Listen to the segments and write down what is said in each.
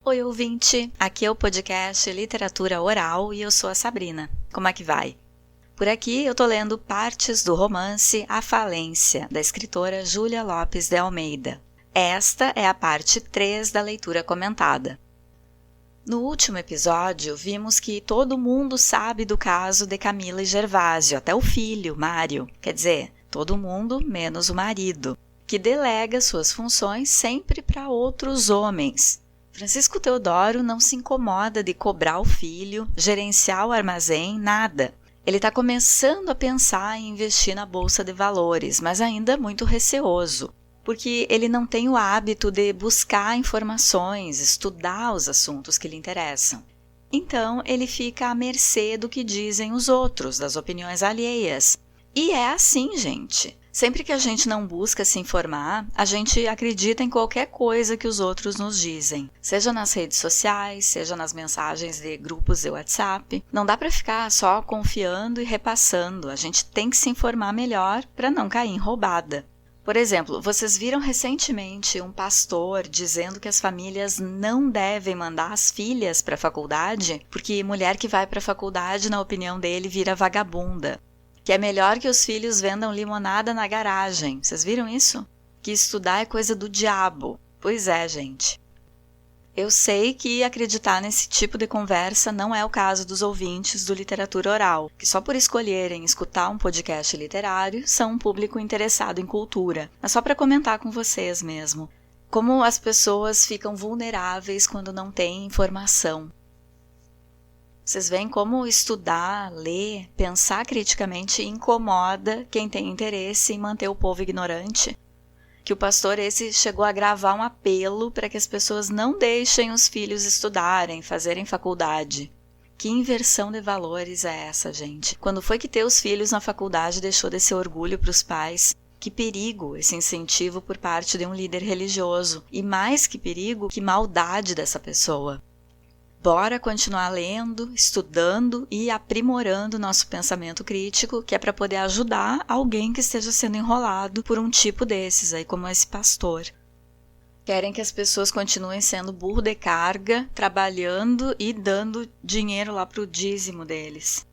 Oi, ouvinte! Aqui é o podcast Literatura Oral e eu sou a Sabrina. Como é que vai? Por aqui eu tô lendo partes do romance A Falência, da escritora Júlia Lopes de Almeida. Esta é a parte 3 da leitura comentada. No último episódio, vimos que todo mundo sabe do caso de Camila e Gervásio, até o filho, Mário. Quer dizer, todo mundo menos o marido, que delega suas funções sempre para outros homens. Francisco Teodoro não se incomoda de cobrar o filho, gerenciar o armazém, nada. Ele está começando a pensar em investir na bolsa de valores, mas ainda muito receoso, porque ele não tem o hábito de buscar informações, estudar os assuntos que lhe interessam. Então, ele fica à mercê do que dizem os outros, das opiniões alheias. E é assim, gente. Sempre que a gente não busca se informar, a gente acredita em qualquer coisa que os outros nos dizem, seja nas redes sociais, seja nas mensagens de grupos de WhatsApp. Não dá para ficar só confiando e repassando, a gente tem que se informar melhor para não cair em roubada. Por exemplo, vocês viram recentemente um pastor dizendo que as famílias não devem mandar as filhas para a faculdade, porque mulher que vai para a faculdade, na opinião dele, vira vagabunda. Que é melhor que os filhos vendam limonada na garagem. Vocês viram isso? Que estudar é coisa do diabo. Pois é, gente. Eu sei que acreditar nesse tipo de conversa não é o caso dos ouvintes do Literatura Oral, que só por escolherem escutar um podcast literário são um público interessado em cultura. Mas só para comentar com vocês mesmo. Como as pessoas ficam vulneráveis quando não têm informação. Vocês veem como estudar, ler, pensar criticamente incomoda quem tem interesse em manter o povo ignorante? Que o pastor esse chegou a gravar um apelo para que as pessoas não deixem os filhos estudarem, fazerem faculdade. Que inversão de valores é essa, gente? Quando foi que ter os filhos na faculdade deixou de ser orgulho para os pais? Que perigo esse incentivo por parte de um líder religioso. E mais que perigo, que maldade dessa pessoa. Bora continuar lendo, estudando e aprimorando nosso pensamento crítico, que é para poder ajudar alguém que esteja sendo enrolado por um tipo desses aí, como esse pastor. Querem que as pessoas continuem sendo burro de carga, trabalhando e dando dinheiro lá para o dízimo deles.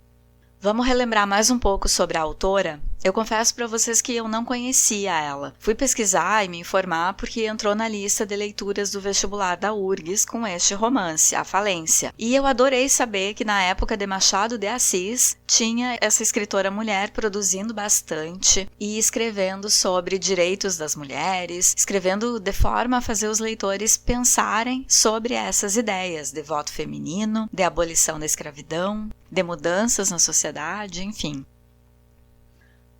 Vamos relembrar mais um pouco sobre a autora? Eu confesso para vocês que eu não conhecia ela. Fui pesquisar e me informar porque entrou na lista de leituras do vestibular da URGS com este romance, A Falência. E eu adorei saber que na época de Machado de Assis tinha essa escritora mulher produzindo bastante e escrevendo sobre direitos das mulheres, escrevendo de forma a fazer os leitores pensarem sobre essas ideias de voto feminino, de abolição da escravidão, de mudanças na sociedade, enfim.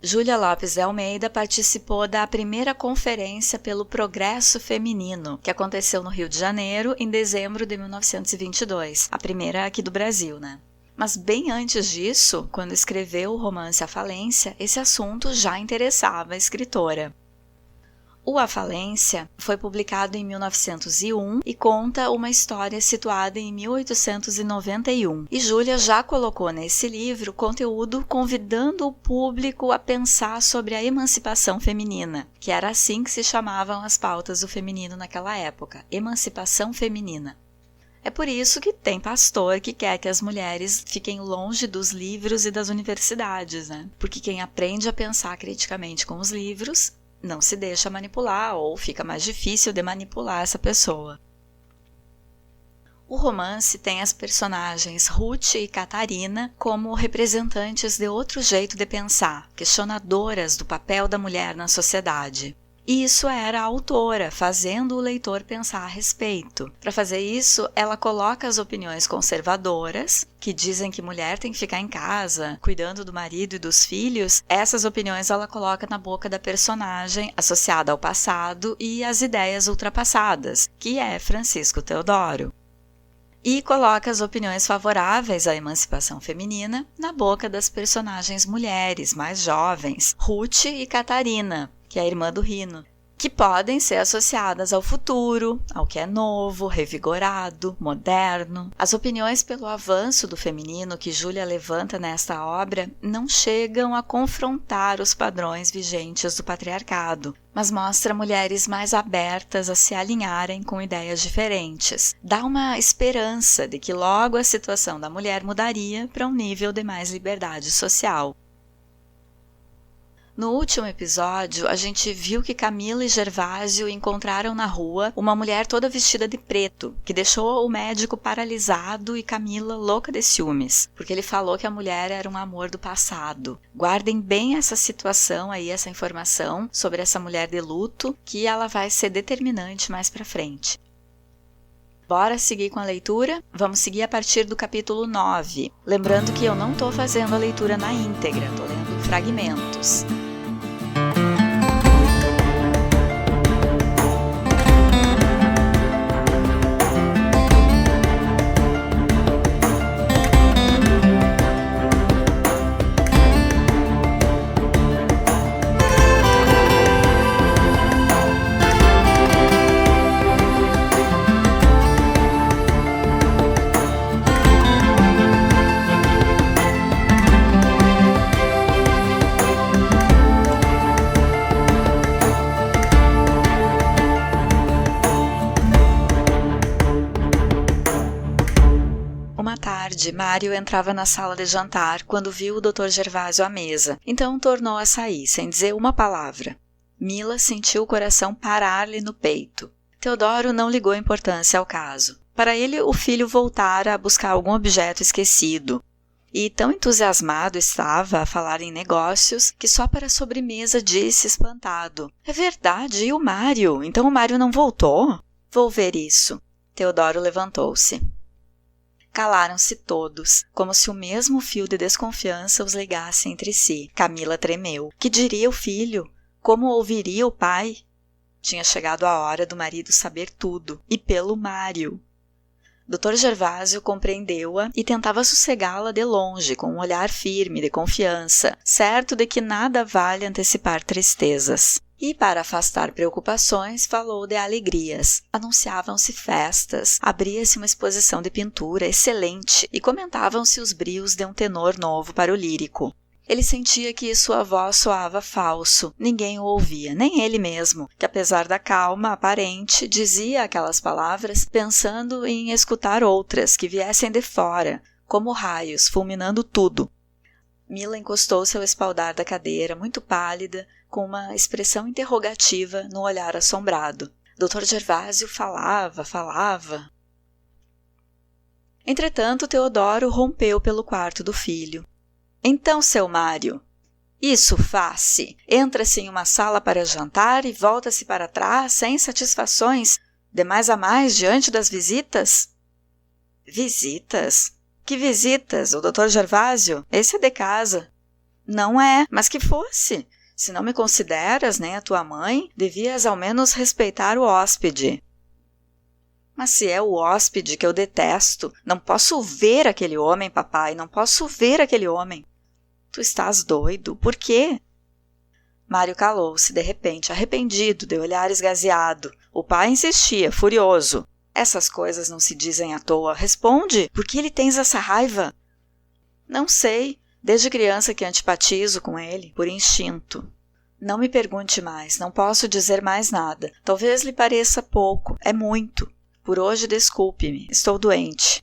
Júlia Lopes de Almeida participou da primeira conferência pelo Progresso Feminino, que aconteceu no Rio de Janeiro em dezembro de 1922, a primeira aqui do Brasil, né? Mas bem antes disso, quando escreveu o romance A Falência, esse assunto já interessava a escritora. O A Falência foi publicado em 1901 e conta uma história situada em 1891. E Júlia já colocou nesse livro conteúdo convidando o público a pensar sobre a emancipação feminina, que era assim que se chamavam as pautas do feminino naquela época, emancipação feminina. É por isso que tem pastor que quer que as mulheres fiquem longe dos livros e das universidades, né? Porque quem aprende a pensar criticamente com os livros não se deixa manipular ou fica mais difícil de manipular essa pessoa. O romance tem as personagens Ruth e Catarina como representantes de outro jeito de pensar, questionadoras do papel da mulher na sociedade. E isso era a autora, fazendo o leitor pensar a respeito. Para fazer isso, ela coloca as opiniões conservadoras, que dizem que mulher tem que ficar em casa, cuidando do marido e dos filhos. Essas opiniões ela coloca na boca da personagem associada ao passado e às ideias ultrapassadas, que é Francisco Teodoro. E coloca as opiniões favoráveis à emancipação feminina na boca das personagens mulheres mais jovens, Ruth e Catarina, que é a irmã do Rino, que podem ser associadas ao futuro, ao que é novo, revigorado, moderno. As opiniões pelo avanço do feminino que Júlia levanta nesta obra não chegam a confrontar os padrões vigentes do patriarcado, mas mostra mulheres mais abertas a se alinharem com ideias diferentes. Dá uma esperança de que logo a situação da mulher mudaria para um nível de mais liberdade social. No último episódio, a gente viu que Camila e Gervásio encontraram na rua uma mulher toda vestida de preto, que deixou o médico paralisado e Camila louca de ciúmes, porque ele falou que a mulher era um amor do passado. Guardem bem essa situação aí, essa informação sobre essa mulher de luto, que ela vai ser determinante mais pra frente. Bora seguir com a leitura? Vamos seguir a partir do capítulo 9. Lembrando que eu não estou fazendo a leitura na íntegra, estou lendo fragmentos. Mário entrava na sala de jantar quando viu o Dr. Gervásio à mesa, então tornou a sair, sem dizer uma palavra. Mila sentiu o coração parar-lhe no peito. Teodoro não ligou importância ao caso. Para ele, o filho voltara a buscar algum objeto esquecido. E tão entusiasmado estava a falar em negócios que só para a sobremesa disse espantado: "É verdade, e o Mário? Então o Mário não voltou? Vou ver isso." Teodoro levantou-se. Calaram-se todos, como se o mesmo fio de desconfiança os ligasse entre si. Camila tremeu. Que diria o filho? Como ouviria o pai? Tinha chegado a hora do marido saber tudo, e pelo Mário. Dr. Gervásio compreendeu-a e tentava sossegá-la de longe, com um olhar firme de confiança, certo de que nada vale antecipar tristezas. E, para afastar preocupações, falou de alegrias. Anunciavam-se festas, abria-se uma exposição de pintura excelente e comentavam-se os brios de um tenor novo para o lírico. Ele sentia que sua voz soava falso, ninguém o ouvia, nem ele mesmo, que apesar da calma aparente, dizia aquelas palavras pensando em escutar outras que viessem de fora, como raios, fulminando tudo. Mila encostou-se ao espaldar da cadeira, muito pálida, com uma expressão interrogativa no olhar assombrado. Dr. Gervásio falava. Entretanto, Teodoro rompeu pelo quarto do filho. Então, seu Mário, isso faz-se. Entra-se em uma sala para jantar e volta-se para trás sem satisfações, de mais a mais diante das visitas? Visitas? Que visitas? O Dr. Gervásio? Esse é de casa. Não é, mas que fosse. Se não me consideras, nem a tua mãe, devias ao menos respeitar o hóspede. Mas se é o hóspede que eu detesto, não posso ver aquele homem, papai, não posso ver aquele homem. Tu estás doido, por quê? Mário calou-se de repente, arrependido, de olhar esgazeado. O pai insistia, furioso. Essas coisas não se dizem à toa. Responde, por que lhe tens essa raiva? Não sei. Desde criança que antipatizo com ele, por instinto. Não me pergunte mais, não posso dizer mais nada. Talvez lhe pareça pouco, é muito. Por hoje desculpe-me, estou doente.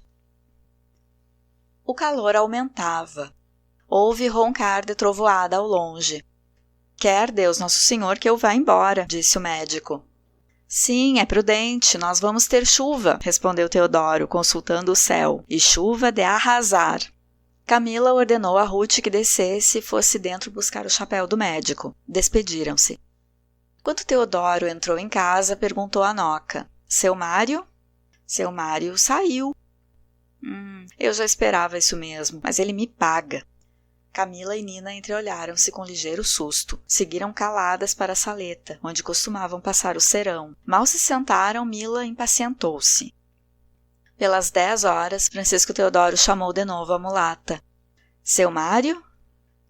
O calor aumentava. Houve roncar de trovoada ao longe. Quer Deus Nosso Senhor que eu vá embora, disse o médico. Sim, é prudente, nós vamos ter chuva, respondeu Teodoro, consultando o céu. E chuva de arrasar. Camila ordenou a Ruth que descesse e fosse dentro buscar o chapéu do médico. Despediram-se. Quando Teodoro entrou em casa, perguntou a Noca. Seu Mário? Seu Mário saiu. Eu já esperava isso mesmo, mas ele me paga. Camila e Nina entreolharam-se com ligeiro susto. Seguiram caladas para a saleta, onde costumavam passar o serão. Mal se sentaram, Mila impacientou-se. Pelas 10 horas, Francisco Teodoro chamou de novo a mulata. Seu Mário?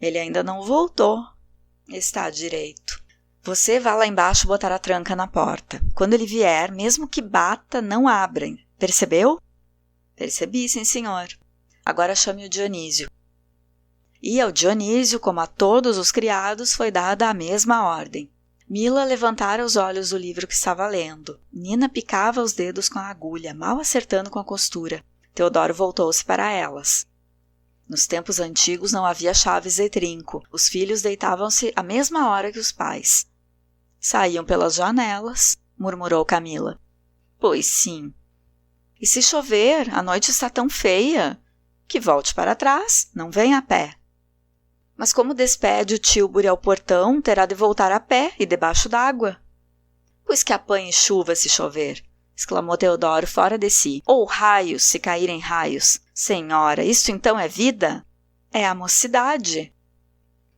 Ele ainda não voltou. Está direito. Você vá lá embaixo botar a tranca na porta. Quando ele vier, mesmo que bata, não abrem. Percebeu? Percebi, sim, senhor. Agora chame o Dionísio. E ao Dionísio, como a todos os criados, foi dada a mesma ordem. Mila levantara os olhos do livro que estava lendo. Nina picava os dedos com a agulha, mal acertando com a costura. Teodoro voltou-se para elas. Nos tempos antigos não havia chaves e trinco. Os filhos deitavam-se à mesma hora que os pais. Saíam pelas janelas, murmurou Camila. Pois sim. E se chover, a noite está tão feia. Que volte para trás, não venha a pé. Mas como despede o Tílburi ao portão, terá de voltar a pé e debaixo d'água. Pois que apanhe chuva se chover, exclamou Teodoro fora de si. Ou raios, se caírem raios. Senhora, isto então é vida? É a mocidade.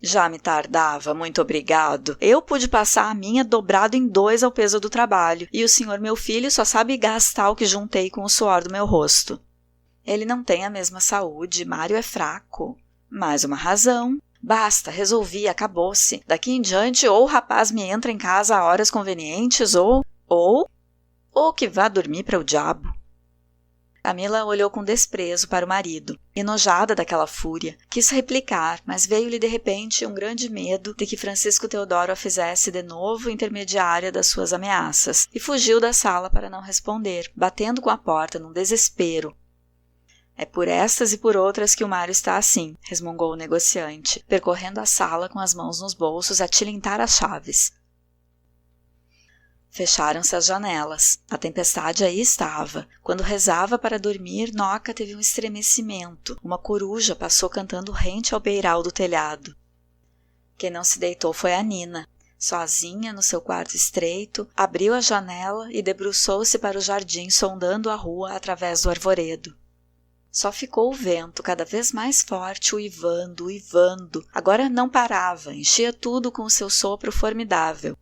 Já me tardava, muito obrigado. Eu pude passar a minha dobrado em 2 ao peso do trabalho, e o senhor meu filho só sabe gastar o que juntei com o suor do meu rosto. Ele não tem a mesma saúde, Mário é fraco. Mais uma razão. Basta, resolvi, acabou-se. Daqui em diante, ou o rapaz me entra em casa a horas convenientes, ou que vá dormir para o diabo. Camila olhou com desprezo para o marido, enojada daquela fúria. Quis replicar, mas veio-lhe de repente um grande medo de que Francisco Teodoro a fizesse de novo intermediária das suas ameaças, e fugiu da sala para não responder, batendo com a porta num desespero. É por estas e por outras que o Mário está assim, resmungou o negociante, percorrendo a sala com as mãos nos bolsos a tilintar as chaves. Fecharam-se as janelas. A tempestade aí estava. Quando rezava para dormir, Noca teve um estremecimento. Uma coruja passou cantando rente ao beiral do telhado. Quem não se deitou foi a Nina. Sozinha, no seu quarto estreito, abriu a janela e debruçou-se para o jardim, sondando a rua através do arvoredo. Só ficou o vento, cada vez mais forte, uivando. Agora não parava, enchia tudo com o seu sopro formidável.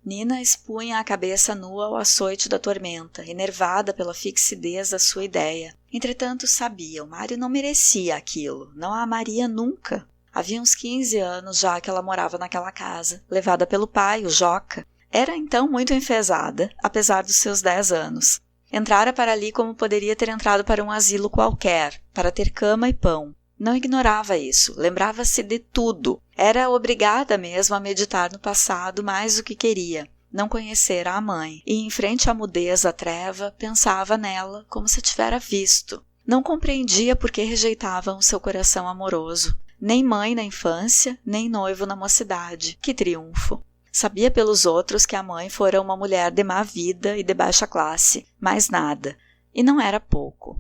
Nina expunha a cabeça nua ao açoite da tormenta, enervada pela fixidez da sua ideia. Entretanto, sabia, o Mário não merecia aquilo, não a amaria nunca. Havia uns 15 anos já que ela morava naquela casa, levada pelo pai, o Joca. Era então muito enfesada, apesar dos seus 10 anos. Entrara para ali como poderia ter entrado para um asilo qualquer, para ter cama e pão. Não ignorava isso, lembrava-se de tudo. Era obrigada mesmo a meditar no passado mais do que queria. Não conhecera a mãe, e em frente à mudez da treva, pensava nela como se tivera visto. Não compreendia por que rejeitavam o seu coração amoroso. Nem mãe na infância, nem noivo na mocidade. Que triunfo! Sabia pelos outros que a mãe fora uma mulher de má vida e de baixa classe, mais nada. E não era pouco.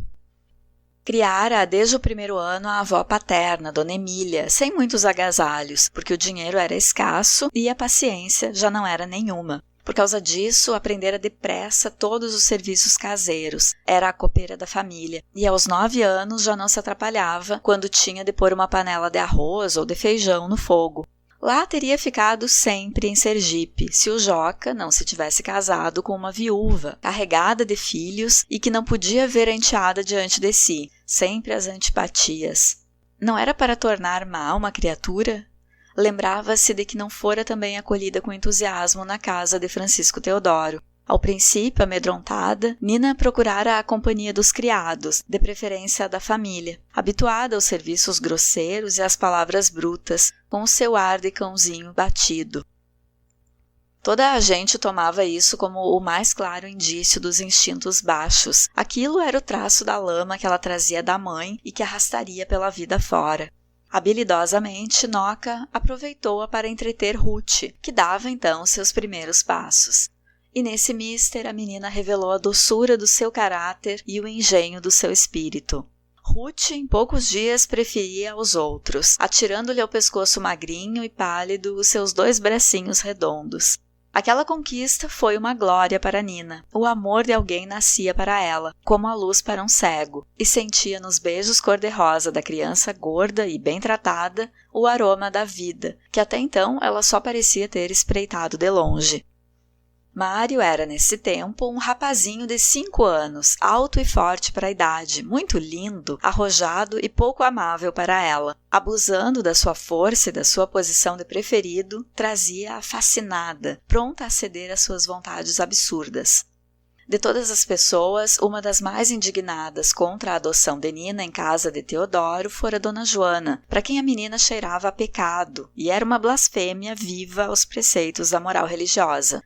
Criara desde o primeiro ano a avó paterna, Dona Emília, sem muitos agasalhos, porque o dinheiro era escasso e a paciência já não era nenhuma. Por causa disso, aprendera depressa todos os serviços caseiros. Era a copeira da família, e aos 9 anos já não se atrapalhava quando tinha de pôr uma panela de arroz ou de feijão no fogo. Lá teria ficado sempre em Sergipe, se o Joca não se tivesse casado com uma viúva, carregada de filhos e que não podia ver a enteada diante de si, sempre as antipatias. Não era para tornar má uma criatura? Lembrava-se de que não fora também acolhida com entusiasmo na casa de Francisco Teodoro. Ao princípio, amedrontada, Nina procurara a companhia dos criados, de preferência a da família, habituada aos serviços grosseiros e às palavras brutas, com o seu ar de cãozinho batido. Toda a gente tomava isso como o mais claro indício dos instintos baixos. Aquilo era o traço da lama que ela trazia da mãe e que arrastaria pela vida fora. Habilidosamente, Noca aproveitou-a para entreter Ruth, que dava então seus primeiros passos. E nesse mister a menina revelou a doçura do seu caráter e o engenho do seu espírito. Ruth, em poucos dias, preferia aos outros, atirando-lhe ao pescoço magrinho e pálido os seus 2 bracinhos redondos. Aquela conquista foi uma glória para Nina. O amor de alguém nascia para ela, como a luz para um cego, e sentia nos beijos cor-de-rosa da criança gorda e bem tratada o aroma da vida, que até então ela só parecia ter espreitado de longe. Mário era, nesse tempo, um rapazinho de 5 anos, alto e forte para a idade, muito lindo, arrojado e pouco amável para ela. Abusando da sua força e da sua posição de preferido, trazia-a fascinada, pronta a ceder às suas vontades absurdas. De todas as pessoas, uma das mais indignadas contra a adoção de Nina em casa de Teodoro fora Dona Joana, para quem a menina cheirava a pecado, e era uma blasfêmia viva aos preceitos da moral religiosa.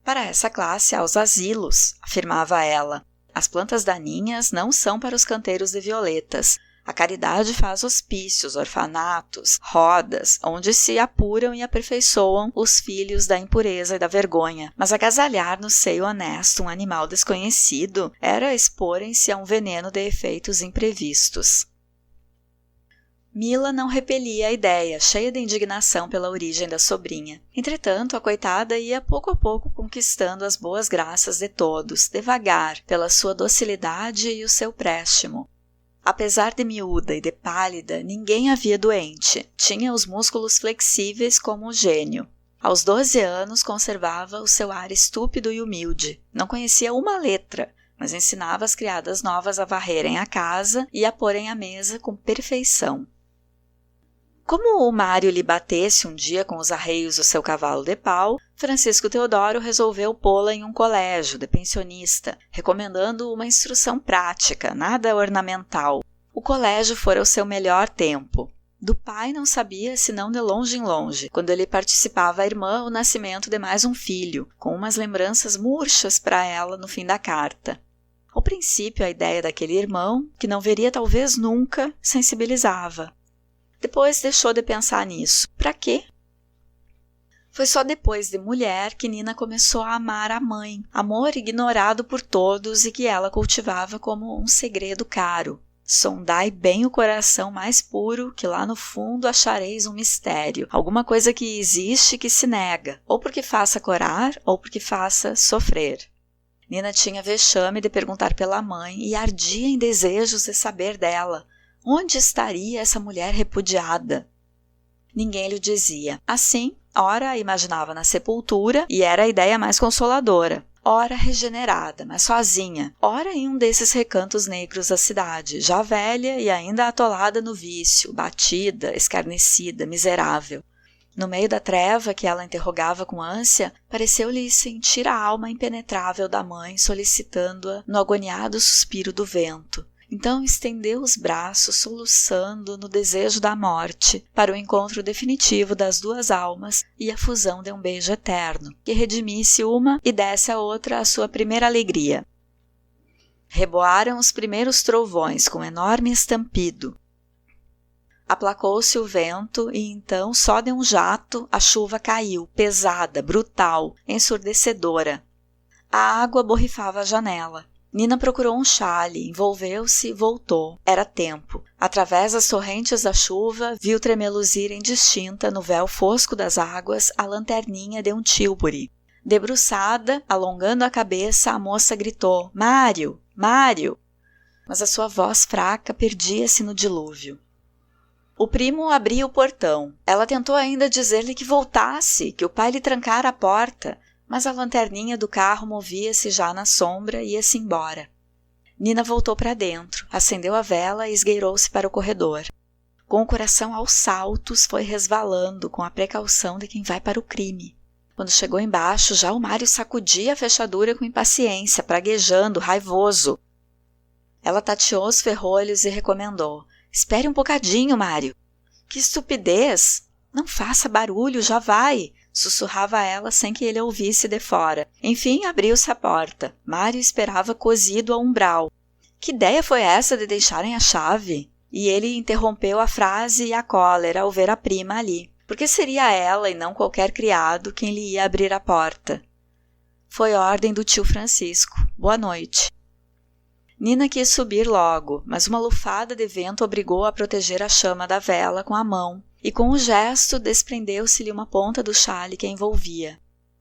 Para essa classe há os asilos, afirmava ela. As plantas daninhas não são para os canteiros de violetas. A caridade faz hospícios, orfanatos, rodas, onde se apuram e aperfeiçoam os filhos da impureza e da vergonha. Mas agasalhar no seio honesto um animal desconhecido era exporem-se a um veneno de efeitos imprevistos. Mila não repelia a ideia, cheia de indignação pela origem da sobrinha. Entretanto, a coitada ia pouco a pouco conquistando as boas graças de todos, devagar, pela sua docilidade e o seu préstimo. Apesar de miúda e de pálida, ninguém a via doente. Tinha os músculos flexíveis como o gênio. Aos 12 anos conservava o seu ar estúpido e humilde. Não conhecia uma letra, mas ensinava as criadas novas a varrerem a casa e a porem à mesa com perfeição. Como o Mário lhe batesse um dia com os arreios do seu cavalo de pau, Francisco Teodoro resolveu pô-la em um colégio de pensionista, recomendando uma instrução prática, nada ornamental. O colégio fora o seu melhor tempo. Do pai não sabia senão de longe em longe, quando ele participava a irmã o nascimento de mais um filho, com umas lembranças murchas para ela no fim da carta. Ao princípio, a ideia daquele irmão, que não veria talvez nunca, sensibilizava. Depois deixou de pensar nisso. Para quê? Foi só depois de mulher que Nina começou a amar a mãe, amor ignorado por todos e que ela cultivava como um segredo caro. Sondai bem o coração mais puro, que lá no fundo achareis um mistério, alguma coisa que existe que se nega, ou porque faça corar, ou porque faça sofrer. Nina tinha vexame de perguntar pela mãe e ardia em desejos de saber dela. Onde estaria essa mulher repudiada? Ninguém lhe dizia. Assim, ora a imaginava na sepultura, e era a ideia mais consoladora. Ora regenerada, mas sozinha. Ora em um desses recantos negros da cidade, já velha e ainda atolada no vício, batida, escarnecida, miserável. No meio da treva que ela interrogava com ânsia, pareceu-lhe sentir a alma impenetrável da mãe solicitando-a no agoniado suspiro do vento. Então estendeu os braços, soluçando no desejo da morte, para o encontro definitivo das duas almas e a fusão de um beijo eterno, que redimisse uma e desse à outra a sua primeira alegria. Reboaram os primeiros trovões com enorme estampido. Aplacou-se o vento e então, só de um jato, a chuva caiu, pesada, brutal, ensurdecedora. A água borrifava a janela. Nina procurou um chale, envolveu-se e voltou. Era tempo. Através das torrentes da chuva, viu tremeluzir indistinta no véu fosco das águas a lanterninha de um tílburi. Debruçada, alongando a cabeça, a moça gritou: "Mário! Mário!" Mas a sua voz fraca perdia-se no dilúvio. O primo abria o portão. Ela tentou ainda dizer-lhe que voltasse, que o pai lhe trancara a porta, mas a lanterninha do carro movia-se já na sombra e ia-se embora. Nina voltou para dentro, acendeu a vela e esgueirou-se para o corredor. Com o coração aos saltos, foi resvalando com a precaução de quem vai para o crime. Quando chegou embaixo, já o Mário sacudia a fechadura com impaciência, praguejando, raivoso. Ela tateou os ferrolhos e recomendou: "Espere um bocadinho, Mário." "Que estupidez! Não faça barulho, já vai!" Sussurrava ela sem que ele ouvisse de fora. Enfim, abriu-se a porta. Mário esperava cosido ao umbral. Que ideia foi essa de deixarem a chave? E ele interrompeu a frase e a cólera ao ver a prima ali. Porque seria ela e não qualquer criado quem lhe ia abrir a porta. Foi ordem do tio Francisco. Boa noite. Nina quis subir logo, mas uma lufada de vento obrigou a proteger a chama da vela com a mão, e com o gesto desprendeu-se-lhe uma ponta do chale que a envolvia.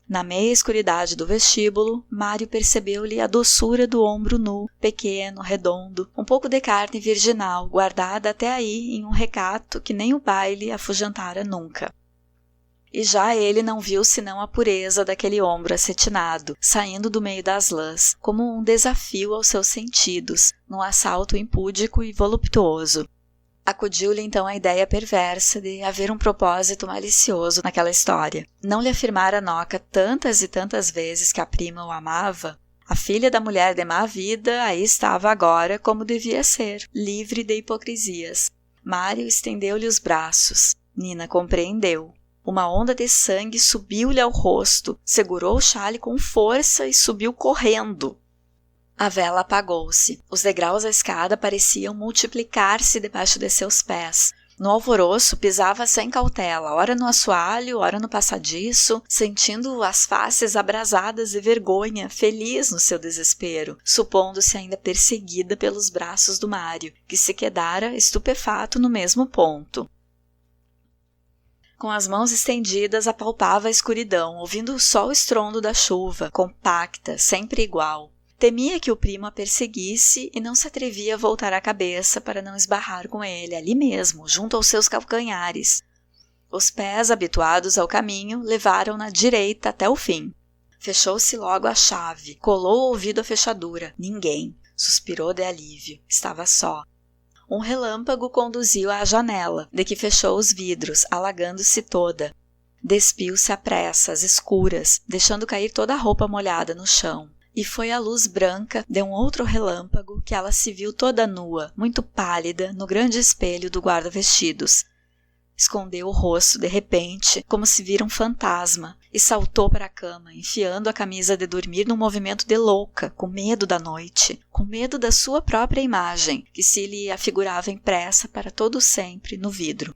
Na meia escuridade do vestíbulo, Mário percebeu-lhe a doçura do ombro nu, pequeno, redondo, um pouco de carne virginal, guardada até aí em um recato que nem o baile afugentara nunca. E já ele não viu senão a pureza daquele ombro acetinado, saindo do meio das lãs, como um desafio aos seus sentidos, num assalto impúdico e voluptuoso. Acudiu-lhe então a ideia perversa de haver um propósito malicioso naquela história. Não lhe afirmara Noca tantas e tantas vezes que a prima o amava? A filha da mulher de má vida aí estava agora como devia ser, livre de hipocrisias. Mário estendeu-lhe os braços. Nina compreendeu. Uma onda de sangue subiu-lhe ao rosto, segurou o xale com força e subiu correndo. A vela apagou-se. Os degraus da escada pareciam multiplicar-se debaixo de seus pés. No alvoroço, pisava sem cautela, ora no assoalho, ora no passadiço, sentindo as faces abrasadas de vergonha, feliz no seu desespero, supondo-se ainda perseguida pelos braços do Mário, que se quedara estupefato no mesmo ponto. Com as mãos estendidas, apalpava a escuridão, ouvindo só o estrondo da chuva, compacta, sempre igual. Temia que o primo a perseguisse e não se atrevia a voltar a cabeça para não esbarrar com ele, ali mesmo, junto aos seus calcanhares. Os pés, habituados ao caminho, levaram-na direita até o fim. Fechou-se logo a chave, colou o ouvido à fechadura. Ninguém. Suspirou de alívio. Estava só. Um relâmpago conduziu-a à janela, de que fechou os vidros, alagando-se toda. Despiu-se à pressa, às escuras, deixando cair toda a roupa molhada no chão. E foi a luz branca de um outro relâmpago que ela se viu toda nua, muito pálida, no grande espelho do guarda-vestidos. Escondeu o rosto de repente, como se vira um fantasma, e saltou para a cama, enfiando a camisa de dormir num movimento de louca, com medo da noite, com medo da sua própria imagem, que se lhe afigurava impressa para todo sempre no vidro.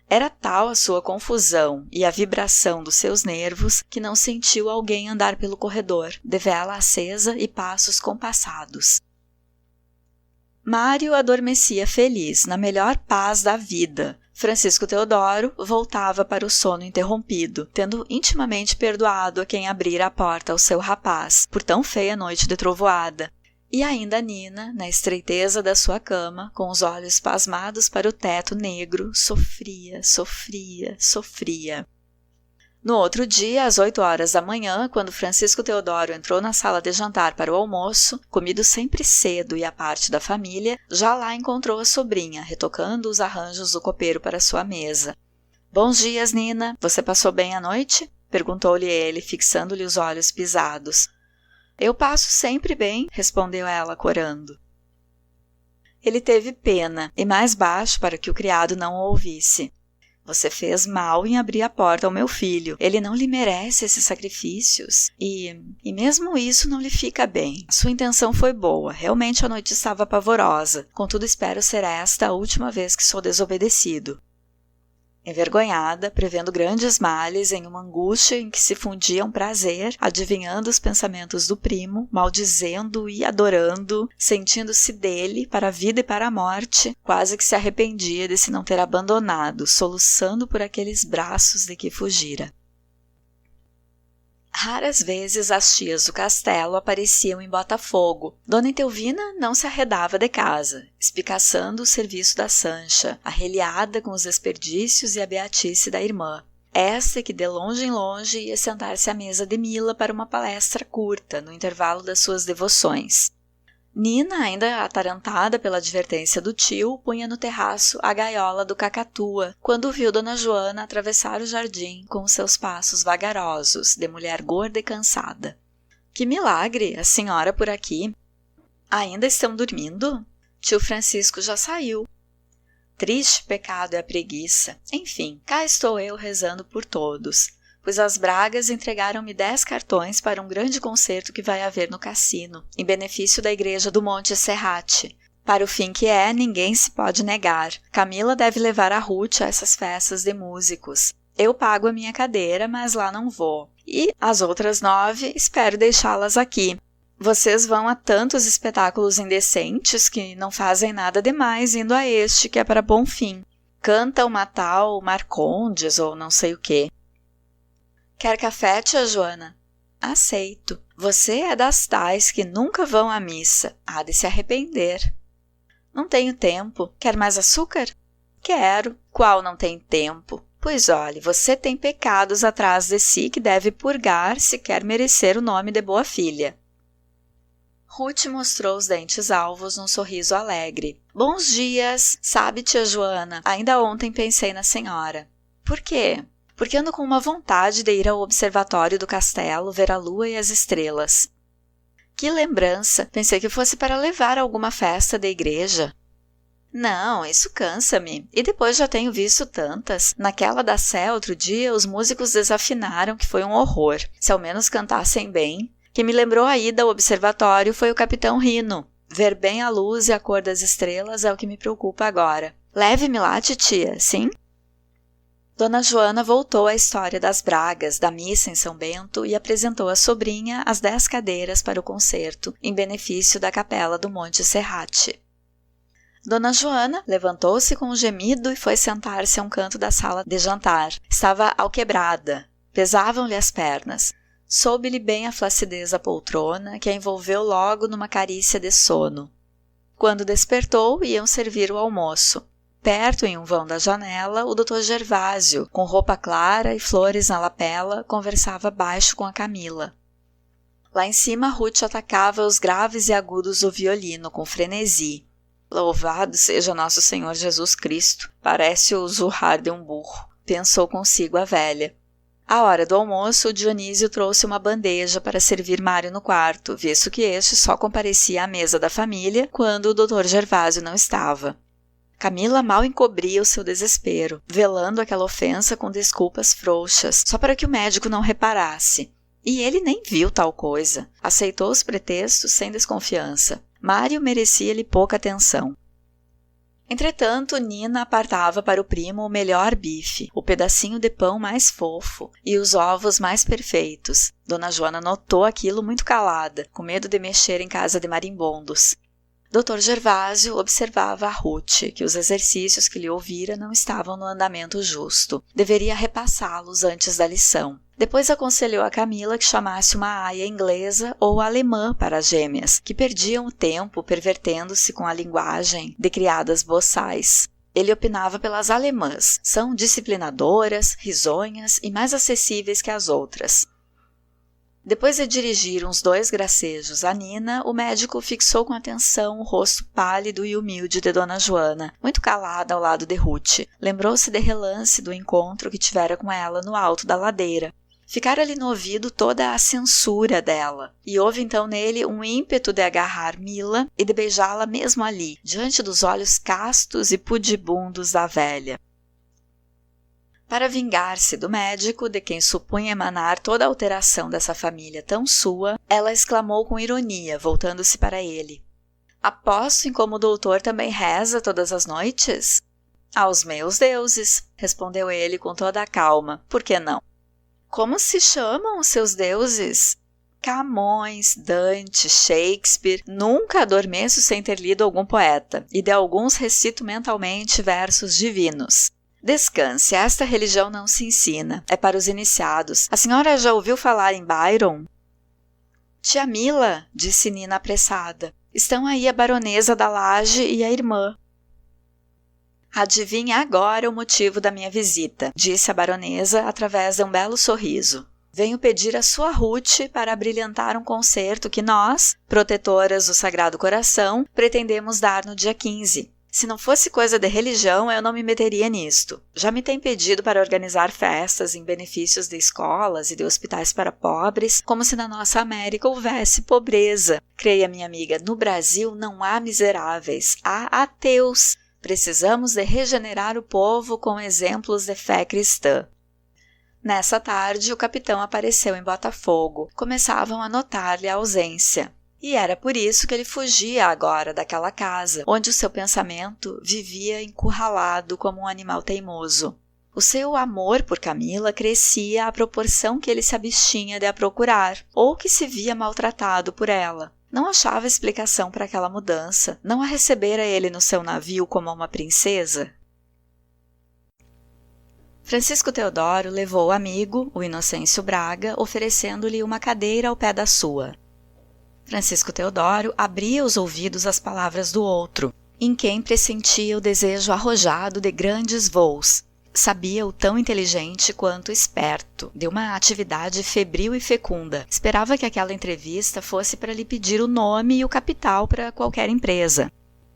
Era tal a sua confusão e a vibração dos seus nervos que não sentiu alguém andar pelo corredor, de vela acesa e passos compassados. Mário adormecia feliz, na melhor paz da vida. Francisco Teodoro voltava para o sono interrompido, tendo intimamente perdoado a quem abrira a porta ao seu rapaz, por tão feia noite de trovoada. E ainda Nina, na estreiteza da sua cama, com os olhos pasmados para o teto negro, sofria, sofria, sofria. No outro dia, às 8 horas da manhã, quando Francisco Teodoro entrou na sala de jantar para o almoço, comido sempre cedo e à parte da família, já lá encontrou a sobrinha, retocando os arranjos do copeiro para sua mesa. — Bons dias, Nina. Você passou bem a noite? Perguntou-lhe ele, fixando-lhe os olhos pisados. — Eu passo sempre bem, respondeu ela, corando. Ele teve pena, e mais baixo para que o criado não o ouvisse. Você fez mal em abrir a porta ao meu filho. Ele não lhe merece esses sacrifícios. E mesmo isso não lhe fica bem. Sua intenção foi boa. Realmente a noite estava pavorosa. Contudo, espero ser esta a última vez que sou desobedecido. Envergonhada, prevendo grandes males em uma angústia em que se fundia um prazer, adivinhando os pensamentos do primo, maldizendo e adorando, sentindo-se dele para a vida e para a morte, quase que se arrependia de se não ter abandonado, soluçando por aqueles braços de que fugira. Raras vezes as tias do castelo apareciam em Botafogo. Dona Etelvina não se arredava de casa, espicaçando o serviço da Sancha, arreliada com os desperdícios e a beatice da irmã. Esta que de longe em longe ia sentar-se à mesa de Mila para uma palestra curta, no intervalo das suas devoções. Nina, ainda atarantada pela advertência do tio, punha no terraço a gaiola do cacatua, quando viu Dona Joana atravessar o jardim com os seus passos vagarosos, de mulher gorda e cansada. — Que milagre! A senhora por aqui! Ainda estão dormindo? Tio Francisco já saiu. Triste pecado é a preguiça. Enfim, cá estou eu rezando por todos. Pois as Bragas entregaram-me 10 cartões para um grande concerto que vai haver no cassino, em benefício da igreja do Monte Serrate. Para o fim que é, ninguém se pode negar. Camila deve levar a Ruth a essas festas de músicos. Eu pago a minha cadeira, mas lá não vou. E as outras 9, espero deixá-las aqui. Vocês vão a tantos espetáculos indecentes que não fazem nada demais indo a este, que é para bom fim. Canta uma tal Marcondes ou não sei o quê. Quer café, tia Joana? Aceito. Você é das tais que nunca vão à missa. Há de se arrepender. Não tenho tempo. Quer mais açúcar? Quero. Qual não tem tempo? Pois olhe, você tem pecados atrás de si que deve purgar se quer merecer o nome de boa filha. Ruth mostrou os dentes alvos num sorriso alegre. Bons dias, sabe, tia Joana, ainda ontem pensei na senhora. Por quê? Porque ando com uma vontade de ir ao observatório do castelo ver a lua e as estrelas. Que lembrança! Pensei que fosse para levar a alguma festa da igreja. Não, isso cansa-me. E depois já tenho visto tantas. Naquela da Sé, outro dia, os músicos desafinaram, que foi um horror. Se ao menos cantassem bem. Quem me lembrou a ida ao observatório foi o Capitão Rino. Ver bem a luz e a cor das estrelas é o que me preocupa agora. Leve-me lá, titia, sim? Dona Joana voltou à história das Bragas, da missa em São Bento e apresentou à sobrinha as 10 cadeiras para o concerto, em benefício da capela do Monte Serrate. Dona Joana levantou-se com um gemido e foi sentar-se a um canto da sala de jantar. Estava alquebrada, pesavam-lhe as pernas. Soube-lhe bem a flacidez da poltrona, que a envolveu logo numa carícia de sono. Quando despertou, iam servir o almoço. Perto, em um vão da janela, o Dr. Gervásio, com roupa clara e flores na lapela, conversava baixo com a Camila. Lá em cima, Ruth atacava os graves e agudos do violino, com frenesi. Louvado seja nosso Senhor Jesus Cristo, parece o zurrar de um burro, pensou consigo a velha. À hora do almoço, Dionísio trouxe uma bandeja para servir Mário no quarto, visto que este só comparecia à mesa da família quando o Dr. Gervásio não estava. Camila mal encobria o seu desespero, velando aquela ofensa com desculpas frouxas, só para que o médico não reparasse. E ele nem viu tal coisa. Aceitou os pretextos sem desconfiança. Mário merecia-lhe pouca atenção. Entretanto, Nina apartava para o primo o melhor bife, o pedacinho de pão mais fofo e os ovos mais perfeitos. Dona Joana notou aquilo muito calada, com medo de mexer em casa de marimbondos. Dr. Gervásio observava a Ruth, que os exercícios que lhe ouvira não estavam no andamento justo. Deveria repassá-los antes da lição. Depois aconselhou a Camila que chamasse uma aia inglesa ou alemã para as gêmeas, que perdiam o tempo pervertendo-se com a linguagem de criadas boçais. Ele opinava pelas alemãs. São disciplinadoras, risonhas e mais acessíveis que as outras. Depois de dirigir uns 2 gracejos a Nina, o médico fixou com atenção o rosto pálido e humilde de Dona Joana, muito calada ao lado de Ruth. Lembrou-se de relance do encontro que tivera com ela no alto da ladeira. Ficara-lhe no ouvido toda a censura dela, e houve então nele um ímpeto de agarrar Mila e de beijá-la mesmo ali, diante dos olhos castos e pudibundos da velha. Para vingar-se do médico, de quem supunha emanar toda a alteração dessa família tão sua, ela exclamou com ironia, voltando-se para ele. Aposto em como o doutor também reza todas as noites? Aos meus deuses, respondeu ele com toda a calma. Por que não? Como se chamam os seus deuses? Camões, Dante, Shakespeare. Nunca adormeço sem ter lido algum poeta, e de alguns recito mentalmente versos divinos. Descanse, esta religião não se ensina, é para os iniciados. A senhora já ouviu falar em Byron? Tia Mila, disse Nina apressada, estão aí a baronesa da Laje e a irmã. Adivinhe agora o motivo da minha visita, disse a baronesa através de um belo sorriso. Venho pedir a sua Ruth para abrilhantar um concerto que nós, protetoras do Sagrado Coração, pretendemos dar no dia 15. Se não fosse coisa de religião, eu não me meteria nisto. Já me tem pedido para organizar festas em benefícios de escolas e de hospitais para pobres, como se na nossa América houvesse pobreza. Creia, minha amiga, no Brasil não há miseráveis, há ateus. Precisamos de regenerar o povo com exemplos de fé cristã. Nessa tarde, o capitão apareceu em Botafogo. Começavam a notar-lhe a ausência. E era por isso que ele fugia agora daquela casa, onde o seu pensamento vivia encurralado como um animal teimoso. O seu amor por Camila crescia à proporção que ele se abstinha de a procurar, ou que se via maltratado por ela. Não achava explicação para aquela mudança, não a recebera ele no seu navio como uma princesa. Francisco Teodoro levou o amigo, o Inocêncio Braga, oferecendo-lhe uma cadeira ao pé da sua. Francisco Teodoro abria os ouvidos às palavras do outro, em quem pressentia o desejo arrojado de grandes voos. sabia o tão inteligente quanto esperto, de uma atividade febril e fecunda. Esperava que aquela entrevista fosse para lhe pedir o nome e o capital para qualquer empresa.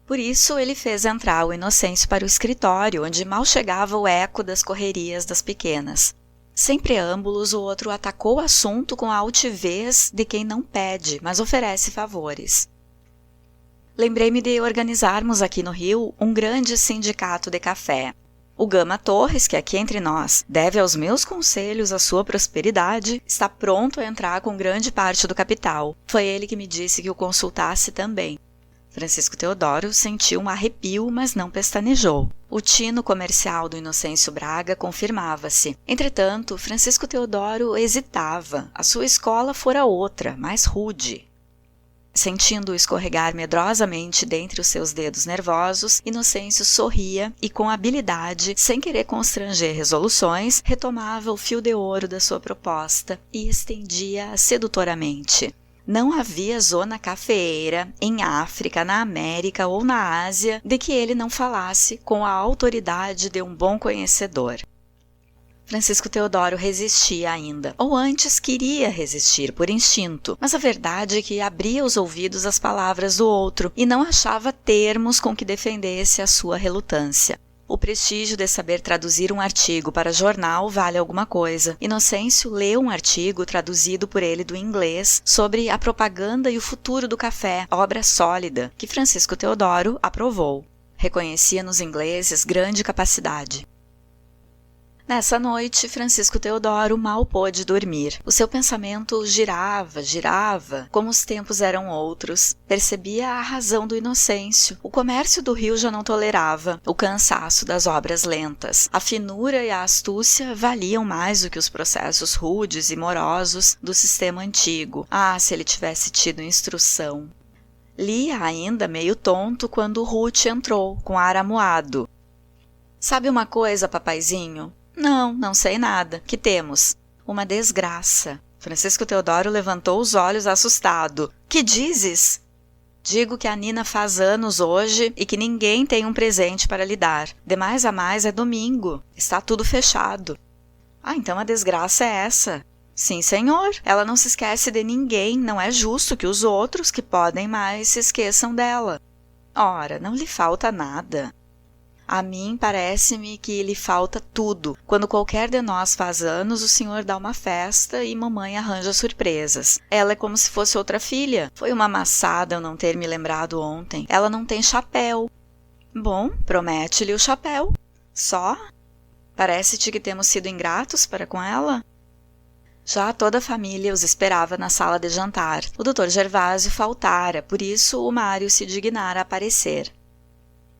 Por isso, ele fez entrar o Inocêncio para o escritório, onde mal chegava o eco das correrias das pequenas. Sem preâmbulos, o outro atacou o assunto com a altivez de quem não pede, mas oferece favores. Lembrei-me de organizarmos aqui no Rio um grande sindicato de café. O Gama Torres, que aqui entre nós deve aos meus conselhos a sua prosperidade, está pronto a entrar com grande parte do capital. Foi ele que me disse que o consultasse também. Francisco Teodoro sentiu um arrepio, mas não pestanejou. O tino comercial do Inocêncio Braga confirmava-se. Entretanto, Francisco Teodoro hesitava. A sua escola fora outra, mais rude. Sentindo-o escorregar medrosamente dentre os seus dedos nervosos, Inocêncio sorria e, com habilidade, sem querer constranger resoluções, retomava o fio de ouro da sua proposta e estendia-a sedutoramente. Não havia zona cafeeira, em África, na América ou na Ásia, de que ele não falasse com a autoridade de um bom conhecedor. Francisco Teodoro resistia ainda, ou antes queria resistir por instinto, mas a verdade é que abria os ouvidos às palavras do outro e não achava termos com que defendesse a sua relutância. O prestígio de saber traduzir um artigo para jornal vale alguma coisa. Inocêncio leu um artigo traduzido por ele do inglês sobre a propaganda e o futuro do café, obra sólida, que Francisco Teodoro aprovou. Reconhecia nos ingleses grande capacidade. Nessa noite, Francisco Teodoro mal pôde dormir. O seu pensamento girava, como os tempos eram outros. Percebia a razão do Inocêncio. O comércio do Rio já não tolerava o cansaço das obras lentas. A finura e a astúcia valiam mais do que os processos rudes e morosos do sistema antigo. Ah, se ele tivesse tido instrução! Lia ainda meio tonto quando Ruth entrou, com ar amuado. "Sabe uma coisa, papaizinho?" Não sei nada. Que temos?" "Uma desgraça." Francisco Teodoro levantou os olhos assustado. "Que dizes?" "Digo que a Nina faz anos hoje e que ninguém tem um presente para lhe dar. De mais a mais é domingo. Está tudo fechado." "Ah, então a desgraça é essa." "Sim, senhor. Ela não se esquece de ninguém. Não é justo que os outros, que podem mais, se esqueçam dela." "Ora, não lhe falta nada." "A mim parece-me que lhe falta tudo. Quando qualquer de nós faz anos, o senhor dá uma festa e mamãe arranja surpresas. Ela é como se fosse outra filha. Foi uma maçada eu não ter me lembrado ontem. Ela não tem chapéu." "Bom, promete-lhe o chapéu." "Só? Parece-te que temos sido ingratos para com ela?" Já toda a família os esperava na sala de jantar. O Dr. Gervásio faltara, por isso o Mário se dignara a aparecer.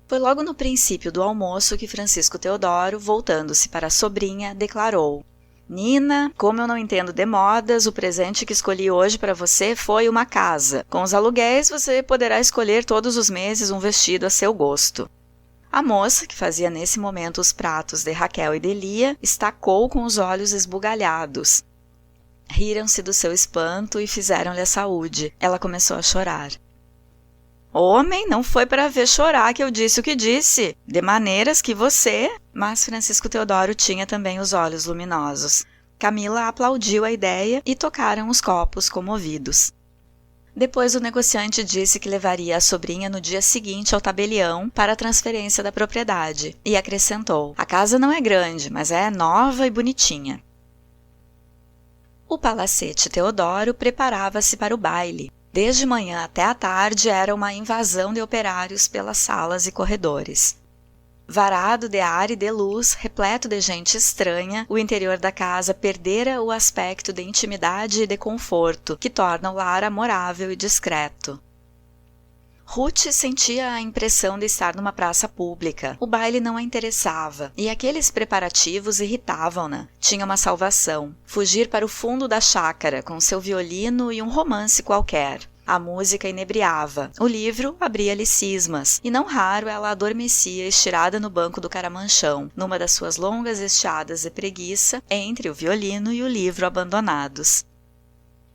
Foi logo no princípio do almoço que Francisco Teodoro, voltando-se para a sobrinha, declarou: "Nina, como eu não entendo de modas, o presente que escolhi hoje para você foi uma casa. Com os aluguéis, você poderá escolher todos os meses um vestido a seu gosto." A moça, que fazia nesse momento os pratos de Raquel e de Lia, estacou com os olhos esbugalhados. Riram-se do seu espanto e fizeram-lhe a saúde. Ela começou a chorar. "Homem, não foi para ver chorar que eu disse o que disse. De maneiras que você..." Mas Francisco Teodoro tinha também os olhos luminosos. Camila aplaudiu a ideia e tocaram os copos comovidos. Depois o negociante disse que levaria a sobrinha no dia seguinte ao tabelião para a transferência da propriedade e acrescentou: "A casa não é grande, mas é nova e bonitinha." O Palacete Teodoro preparava-se para o baile. Desde manhã até à tarde era uma invasão de operários pelas salas e corredores. Varado de ar e de luz, repleto de gente estranha, o interior da casa perdera o aspecto de intimidade e de conforto, que torna o lar amorável e discreto. Ruth sentia a impressão de estar numa praça pública. O baile não a interessava, e aqueles preparativos irritavam-na. Tinha uma salvação: fugir para o fundo da chácara com seu violino e um romance qualquer. A música inebriava, o livro abria-lhe cismas, e não raro ela adormecia estirada no banco do caramanchão, numa das suas longas estiadas de preguiça, entre o violino e o livro abandonados.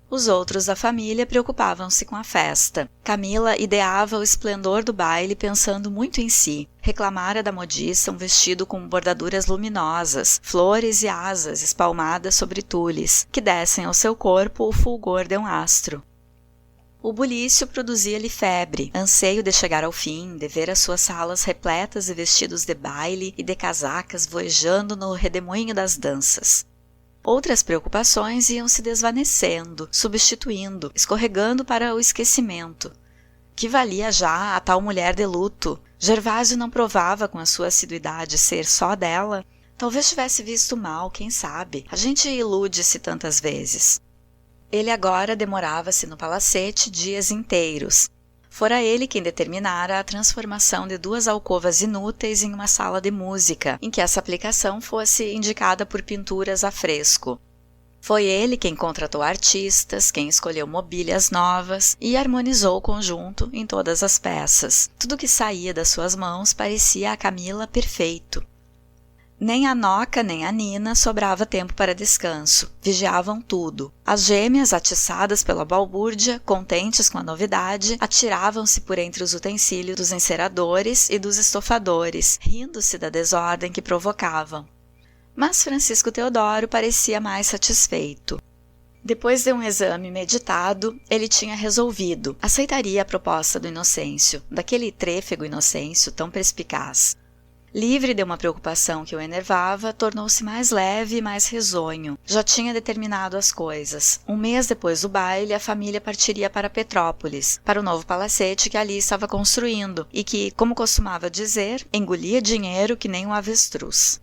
Os outros da família preocupavam-se com a festa. Camila ideava o esplendor do baile pensando muito em si. Reclamara da modiça um vestido com bordaduras luminosas, flores e asas espalmadas sobre tules, que dessem ao seu corpo o fulgor de um astro. O bulício produzia-lhe febre, anseio de chegar ao fim, de ver as suas salas repletas de vestidos de baile e de casacas voejando no redemoinho das danças. Outras preocupações iam se desvanecendo, substituindo, escorregando para o esquecimento. Que valia já a tal mulher de luto? Gervásio não provava com a sua assiduidade ser só dela? Talvez tivesse visto mal, quem sabe? A gente ilude-se tantas vezes. Ele agora demorava-se no palacete dias inteiros. Fora ele quem determinara a transformação de 2 alcovas inúteis em uma sala de música, em que essa aplicação fosse indicada por pinturas a fresco. Foi ele quem contratou artistas, quem escolheu mobílias novas e harmonizou o conjunto em todas as peças. Tudo que saía das suas mãos parecia a Camila perfeito. Nem a Noca nem a Nina sobrava tempo para descanso. Vigiavam tudo. As gêmeas, atiçadas pela balbúrdia, contentes com a novidade, atiravam-se por entre os utensílios dos enceradores e dos estofadores, rindo-se da desordem que provocavam. Mas Francisco Teodoro parecia mais satisfeito. Depois de um exame meditado, ele tinha resolvido. Aceitaria a proposta do Inocêncio, daquele trêfego Inocêncio tão perspicaz. Livre de uma preocupação que o enervava, tornou-se mais leve e mais risonho. Já tinha determinado as coisas. 1 mês depois do baile, a família partiria para Petrópolis, para o novo palacete que ali estava construindo e que, como costumava dizer, engolia dinheiro que nem um avestruz.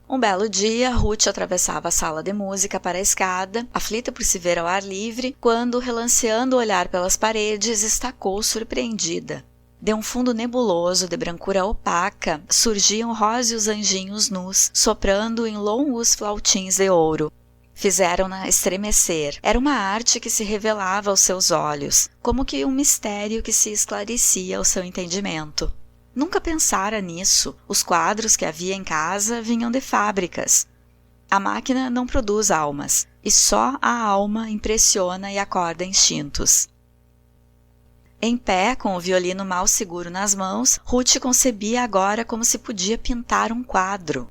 Um belo dia, Ruth atravessava a sala de música para a escada, aflita por se ver ao ar livre, quando, relanceando o olhar pelas paredes, estacou surpreendida. De um fundo nebuloso de brancura opaca, surgiam róseos anjinhos nus, soprando em longos flautins de ouro. Fizeram-na estremecer. Era uma arte que se revelava aos seus olhos, como que um mistério que se esclarecia ao seu entendimento. Nunca pensara nisso. Os quadros que havia em casa vinham de fábricas. A máquina não produz almas, e só a alma impressiona e acorda instintos. Em pé, com o violino mal seguro nas mãos, Ruth concebia agora como se podia pintar um quadro.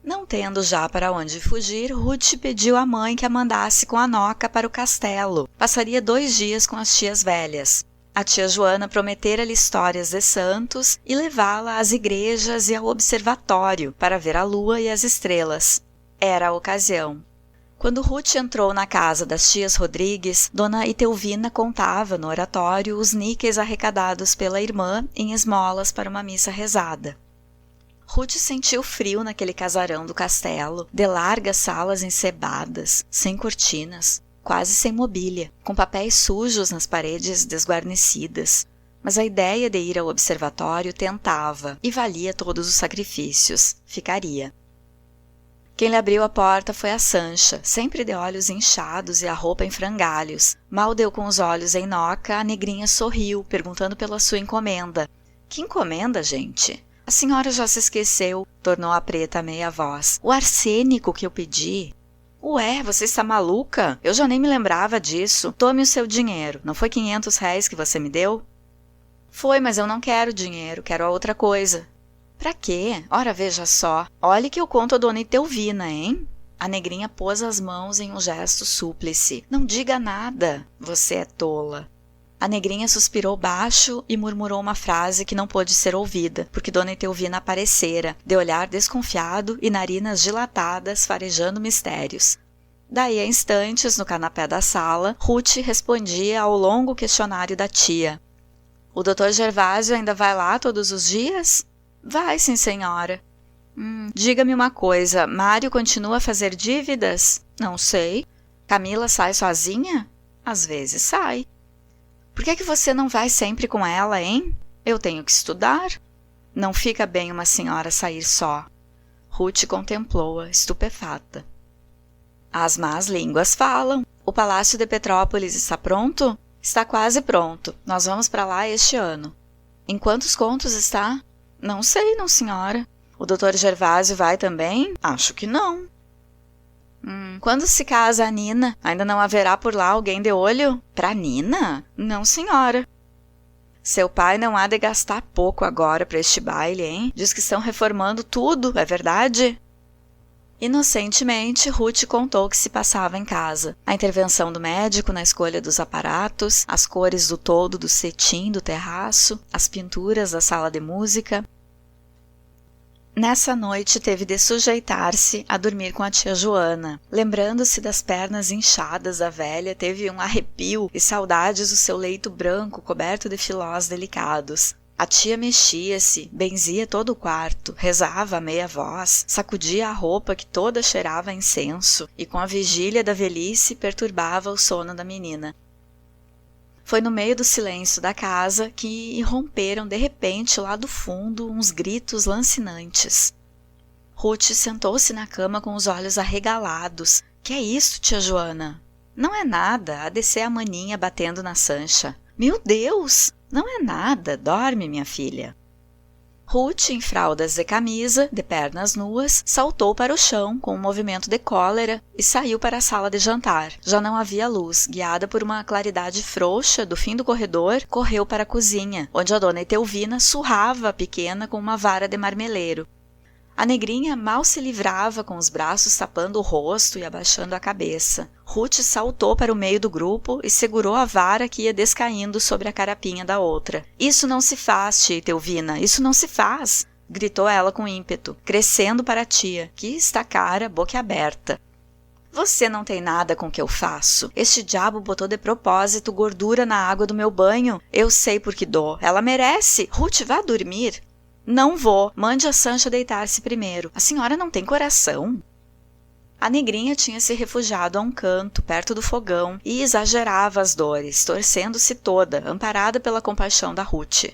Não tendo já para onde fugir, Ruth pediu à mãe que a mandasse com a Noca para o castelo. Passaria 2 dias com as tias velhas. A tia Joana prometera-lhe histórias de santos e levá-la às igrejas e ao observatório para ver a lua e as estrelas. Era a ocasião. Quando Ruth entrou na casa das tias Rodrigues, Dona Itelvina contava no oratório os níqueis arrecadados pela irmã em esmolas para uma missa rezada. Ruth sentiu frio naquele casarão do castelo, de largas salas encebadas, sem cortinas, quase sem mobília, com papéis sujos nas paredes desguarnecidas. Mas a ideia de ir ao observatório tentava, e valia todos os sacrifícios. Ficaria. Quem lhe abriu a porta foi a Sancha, sempre de olhos inchados e a roupa em frangalhos. Mal deu com os olhos em Noca, a negrinha sorriu, perguntando pela sua encomenda. — Que encomenda, gente? — A senhora já se esqueceu, tornou a preta a meia voz. — O arsênico que eu pedi. — Ué, você está maluca? Eu já nem me lembrava disso. Tome o seu dinheiro. Não foi R$500 que você me deu? — Foi, mas eu não quero dinheiro, quero a outra coisa. Pra quê? Ora, veja só. Olhe que eu conto a Dona Itelvina, hein? A negrinha pôs as mãos em um gesto súplice. Não diga nada. Você é tola. A negrinha suspirou baixo e murmurou uma frase que não pôde ser ouvida, porque Dona Itelvina aparecera, de olhar desconfiado e narinas dilatadas, farejando mistérios. Daí a instantes, no canapé da sala, Ruth respondia ao longo questionário da tia. — O Dr. Gervásio ainda vai lá todos os dias? — Vai, sim, senhora. Diga-me uma coisa, Mário continua a fazer dívidas? — Não sei. Camila sai sozinha? — Às vezes sai. — Por que você não vai sempre com ela, hein? — Eu tenho que estudar. — Não fica bem uma senhora sair só. Ruth contemplou-a, estupefata. As más línguas falam. O Palácio de Petrópolis está pronto? — Está quase pronto. Nós vamos para lá este ano. — Em quantos contos está? — Não sei, não, senhora. O Dr. Gervásio vai também? — Acho que não. Quando se casa a Nina, ainda não haverá por lá alguém de olho? Pra Nina? Não, senhora. Seu pai não há de gastar pouco agora para este baile, hein? Diz que estão reformando tudo, é verdade? Inocentemente, Ruth contou o que se passava em casa. A intervenção do médico na escolha dos aparatos, as cores do toldo do cetim do terraço, as pinturas da sala de música. Nessa noite teve de sujeitar-se a dormir com a tia Joana. Lembrando-se das pernas inchadas da velha, teve um arrepio e saudades do seu leito branco coberto de filós delicados. A tia mexia-se, benzia todo o quarto, rezava a meia voz, sacudia a roupa que toda cheirava a incenso e com a vigília da velhice perturbava o sono da menina. Foi no meio do silêncio da casa que irromperam de repente lá do fundo uns gritos lancinantes. Ruth sentou-se na cama com os olhos arregalados. — Que é isso, tia Joana? — Não é nada, há de ser a maninha batendo na Sancha. — Meu Deus! Não é nada, dorme, minha filha. Ruth, em fraldas de camisa, de pernas nuas, saltou para o chão com um movimento de cólera e saiu para a sala de jantar. Já não havia luz. Guiada por uma claridade frouxa do fim do corredor, correu para a cozinha, onde a dona Etelvina surrava a pequena com uma vara de marmeleiro. A negrinha mal se livrava, com os braços tapando o rosto e abaixando a cabeça. Ruth saltou para o meio do grupo e segurou a vara que ia descaindo sobre a carapinha da outra. — Isso não se faz, tia Etelvina, isso não se faz! Gritou ela com ímpeto, crescendo para a tia, que estacara boquiaberta. — Você não tem nada com o que eu faço. Este diabo botou de propósito gordura na água do meu banho. Eu sei por que dou. Ela merece. Ruth, vá dormir. — Não vou. Mande a Sancha deitar-se primeiro. A senhora não tem coração? A negrinha tinha se refugiado a um canto, perto do fogão, e exagerava as dores, torcendo-se toda, amparada pela compaixão da Ruth.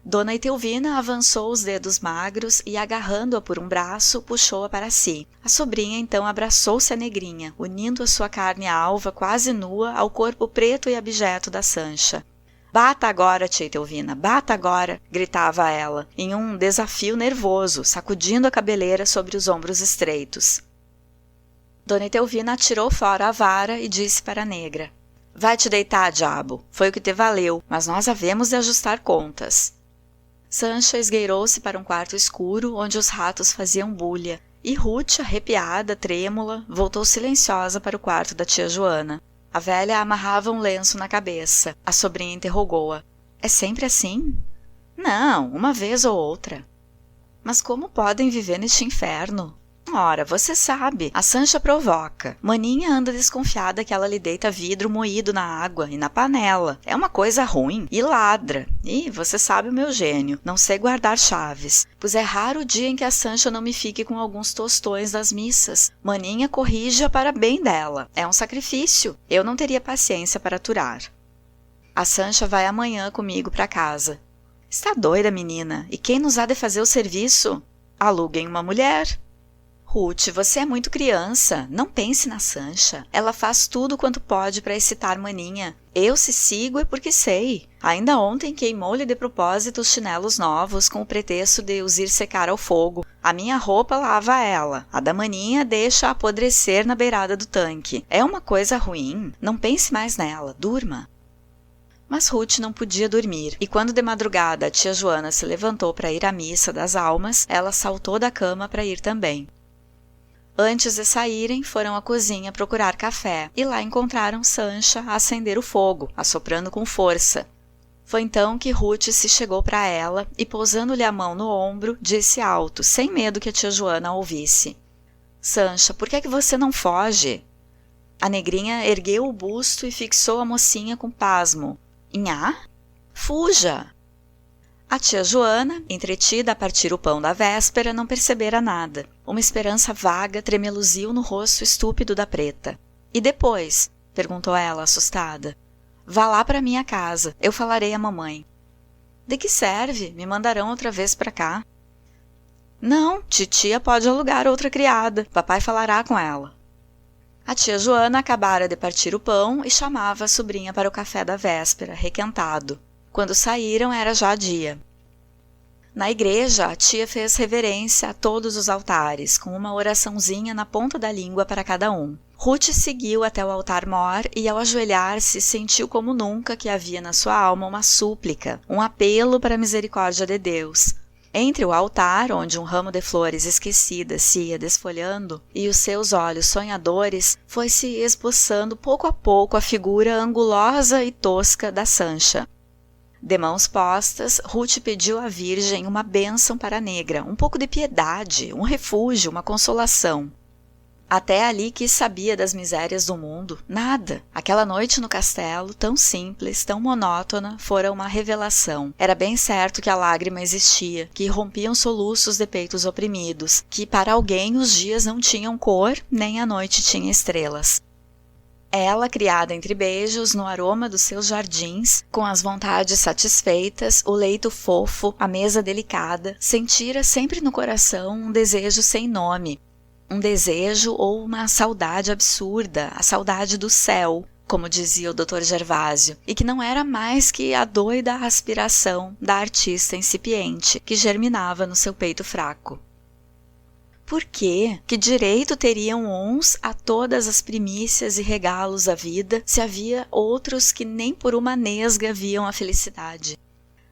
Dona Etelvina avançou os dedos magros e, agarrando-a por um braço, puxou-a para si. A sobrinha então abraçou-se à negrinha, unindo a sua carne alva, quase nua, ao corpo preto e abjeto da Sancha. — Bata agora, tia Etelvina, bata agora! Gritava ela, em um desafio nervoso, sacudindo a cabeleira sobre os ombros estreitos. Dona Etelvina atirou fora a vara e disse para a negra: — Vai te deitar, diabo! Foi o que te valeu, mas nós havemos de ajustar contas. Sancha esgueirou-se para um quarto escuro, onde os ratos faziam bulha, e Ruth, arrepiada, trêmula, voltou silenciosa para o quarto da tia Joana. A velha amarrava um lenço na cabeça. A sobrinha interrogou-a: — É sempre assim? — Não, uma vez ou outra. — Mas como podem viver neste inferno? — Ora, você sabe, a Sancha provoca. Maninha anda desconfiada que ela lhe deita vidro moído na água e na panela. É uma coisa ruim. E ladra. E você sabe o meu gênio. Não sei guardar chaves. Pois é raro o dia em que a Sancha não me fique com alguns tostões das missas. Maninha corrige-a para bem dela. É um sacrifício. Eu não teria paciência para aturar. A Sancha vai amanhã comigo para casa. — Está doida, menina? E quem nos há de fazer o serviço? Aluguem uma mulher. Ruth, você é muito criança. Não pense na Sancha. Ela faz tudo quanto pode para excitar Maninha. Eu se sigo é porque sei. Ainda ontem queimou-lhe de propósito os chinelos novos com o pretexto de os ir secar ao fogo. A minha roupa lava ela. A da Maninha deixa apodrecer na beirada do tanque. É uma coisa ruim. Não pense mais nela. Durma. Mas Ruth não podia dormir, e quando de madrugada a tia Joana se levantou para ir à missa das almas, ela saltou da cama para ir também. Antes de saírem, foram à cozinha procurar café, e lá encontraram Sancha a acender o fogo, assoprando com força. Foi então que Ruth se chegou para ela e, pousando-lhe a mão no ombro, disse alto, sem medo que a tia Joana a ouvisse: — Sancha, por que é que você não foge? A negrinha ergueu o busto e fixou a mocinha com pasmo. — Nhá? Fuja! A tia Joana, entretida a partir o pão da véspera, não percebera nada. Uma esperança vaga tremeluziu no rosto estúpido da preta. — E depois? — perguntou ela, assustada. — Vá lá para minha casa, eu falarei à mamãe. — De que serve? Me mandarão outra vez para cá. — Não, titia pode alugar outra criada. Papai falará com ela. A tia Joana acabara de partir o pão e chamava a sobrinha para o café da véspera, requentado. Quando saíram era já dia. Na igreja, a tia fez reverência a todos os altares, com uma oraçãozinha na ponta da língua para cada um. Ruth seguiu até o altar-mor e, ao ajoelhar-se, sentiu como nunca que havia na sua alma uma súplica, um apelo para a misericórdia de Deus. Entre o altar, onde um ramo de flores esquecidas se ia desfolhando, e os seus olhos sonhadores, foi-se esboçando pouco a pouco a figura angulosa e tosca da Sancha. De mãos postas, Ruth pediu à Virgem uma bênção para a negra, um pouco de piedade, um refúgio, uma consolação. Até ali que sabia das misérias do mundo, nada. Aquela noite no castelo, tão simples, tão monótona, fora uma revelação. Era bem certo que a lágrima existia, que irrompiam soluços de peitos oprimidos, que para alguém os dias não tinham cor, nem a noite tinha estrelas. Ela, criada entre beijos, no aroma dos seus jardins, com as vontades satisfeitas, o leito fofo, a mesa delicada, sentira sempre no coração um desejo sem nome. Um desejo ou uma saudade absurda, a saudade do céu, como dizia o Dr. Gervásio, e que não era mais que a doida aspiração da artista incipiente, que germinava no seu peito fraco. Por quê? Que direito teriam uns a todas as primícias e regalos da vida, se havia outros que nem por uma nesga viam a felicidade?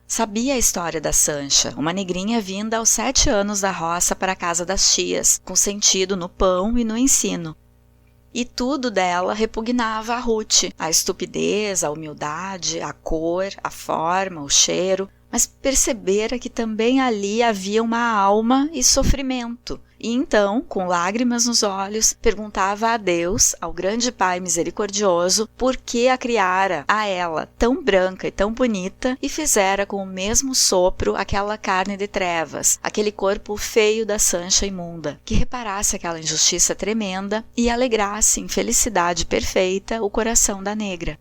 Sabia a história da Sancha, uma negrinha vinda aos 7 anos da roça para a casa das tias, com sentido no pão e no ensino. E tudo dela repugnava a Ruth, a estupidez, a humildade, a cor, a forma, o cheiro, mas percebera que também ali havia uma alma e sofrimento. E então, com lágrimas nos olhos, perguntava a Deus, ao grande Pai misericordioso, por que a criara, a ela, tão branca e tão bonita, e fizera com o mesmo sopro aquela carne de trevas, aquele corpo feio da Sancha imunda, que reparasse aquela injustiça tremenda e alegrasse em felicidade perfeita o coração da negra.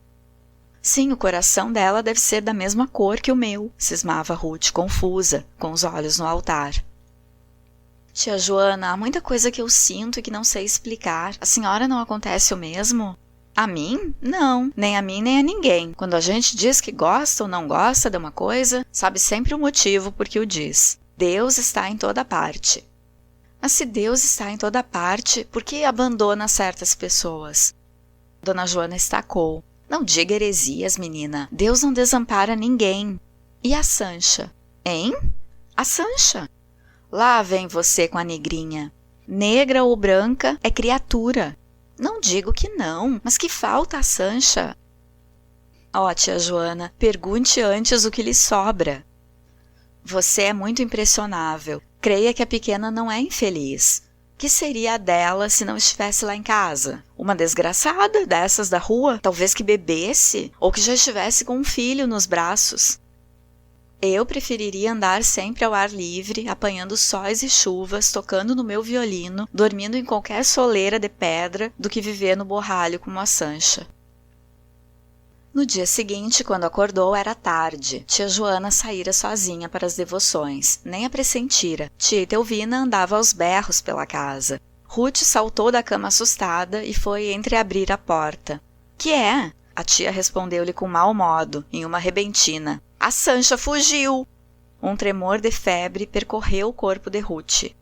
Sim, o coração dela deve ser da mesma cor que o meu, cismava Ruth, confusa, com os olhos no altar. Tia Joana, há muita coisa que eu sinto e que não sei explicar. A senhora não acontece o mesmo? A mim? Não, nem a mim nem a ninguém. Quando a gente diz que gosta ou não gosta de uma coisa, sabe sempre o motivo por que o diz. Deus está em toda parte. Mas se Deus está em toda parte, por que abandona certas pessoas? Dona Joana estacou. Não diga heresias, menina. Deus não desampara ninguém. E a Sancha? Hein? A Sancha? Lá vem você com a negrinha. Negra ou branca é criatura. Não digo que não, mas que falta a Sancha. Ó, tia Joana, pergunte antes o que lhe sobra. Você é muito impressionável. Creia que a pequena não é infeliz. Que seria a dela se não estivesse lá em casa? Uma desgraçada dessas da rua? Talvez que bebesse? Ou que já estivesse com um filho nos braços? Eu preferiria andar sempre ao ar livre, apanhando sóis e chuvas, tocando no meu violino, dormindo em qualquer soleira de pedra, do que viver no borralho como a Sancha. No dia seguinte, quando acordou, era tarde. Tia Joana saíra sozinha para as devoções. Nem a pressentira. Tia Etelvina andava aos berros pela casa. Ruth saltou da cama assustada e foi entreabrir a porta. — Que é? A tia respondeu-lhe com mau modo, em uma rebentina. — A Sancha fugiu! Um tremor de febre percorreu o corpo de Ruth.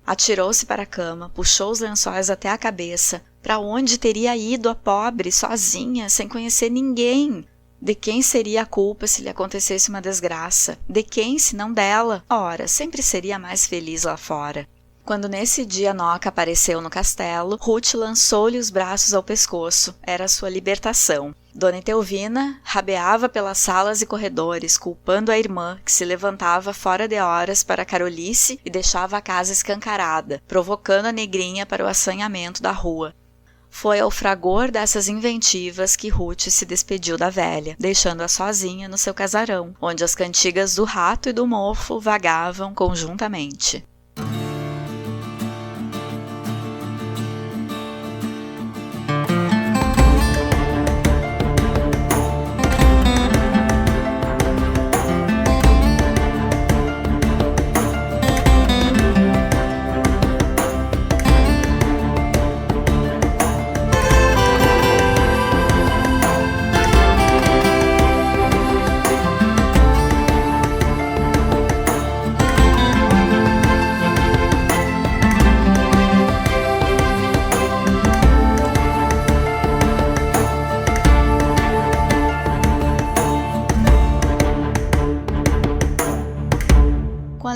Atirou-se para a cama, puxou os lençóis até a cabeça. Para onde teria ido a pobre, sozinha, sem conhecer ninguém? De quem seria a culpa se lhe acontecesse uma desgraça? De quem, se não dela? Ora, sempre seria mais feliz lá fora. Quando nesse dia Noca apareceu no castelo, Ruth lançou-lhe os braços ao pescoço. Era a sua libertação. Dona Etelvina rabeava pelas salas e corredores, culpando a irmã, que se levantava fora de horas para a carolice e deixava a casa escancarada, provocando a negrinha para o assanhamento da rua. Foi ao fragor dessas inventivas que Ruth se despediu da velha, deixando-a sozinha no seu casarão, onde as cantigas do rato e do mofo vagavam conjuntamente.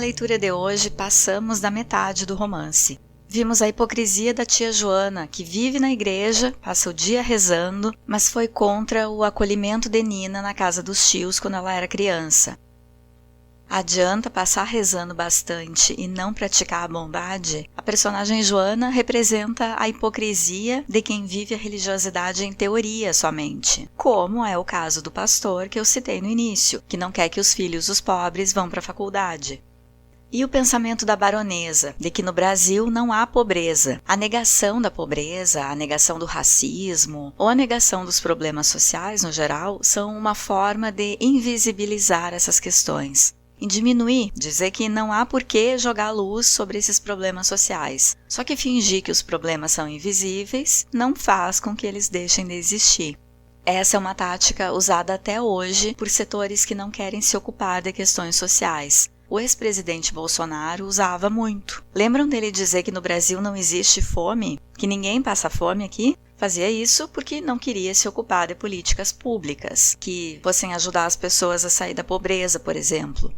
leitura de hoje, passamos da metade do romance. Vimos a hipocrisia da tia Joana, que vive na igreja, passa o dia rezando, mas foi contra o acolhimento de Nina na casa dos tios quando ela era criança. Adianta passar rezando bastante e não praticar a bondade? A personagem Joana representa a hipocrisia de quem vive a religiosidade em teoria somente, como é o caso do pastor que eu citei no início, que não quer que os filhos dos pobres vão para a faculdade. E o pensamento da baronesa, de que no Brasil não há pobreza. A negação da pobreza, a negação do racismo ou a negação dos problemas sociais no geral são uma forma de invisibilizar essas questões. Em diminuir, dizer que não há por que jogar luz sobre esses problemas sociais. Só que fingir que os problemas são invisíveis não faz com que eles deixem de existir. Essa é uma tática usada até hoje por setores que não querem se ocupar de questões sociais. O ex-presidente Bolsonaro usava muito. Lembram dele dizer que no Brasil não existe fome? Que ninguém passa fome aqui? Fazia isso porque não queria se ocupar de políticas públicas, que fossem ajudar as pessoas a sair da pobreza, por exemplo.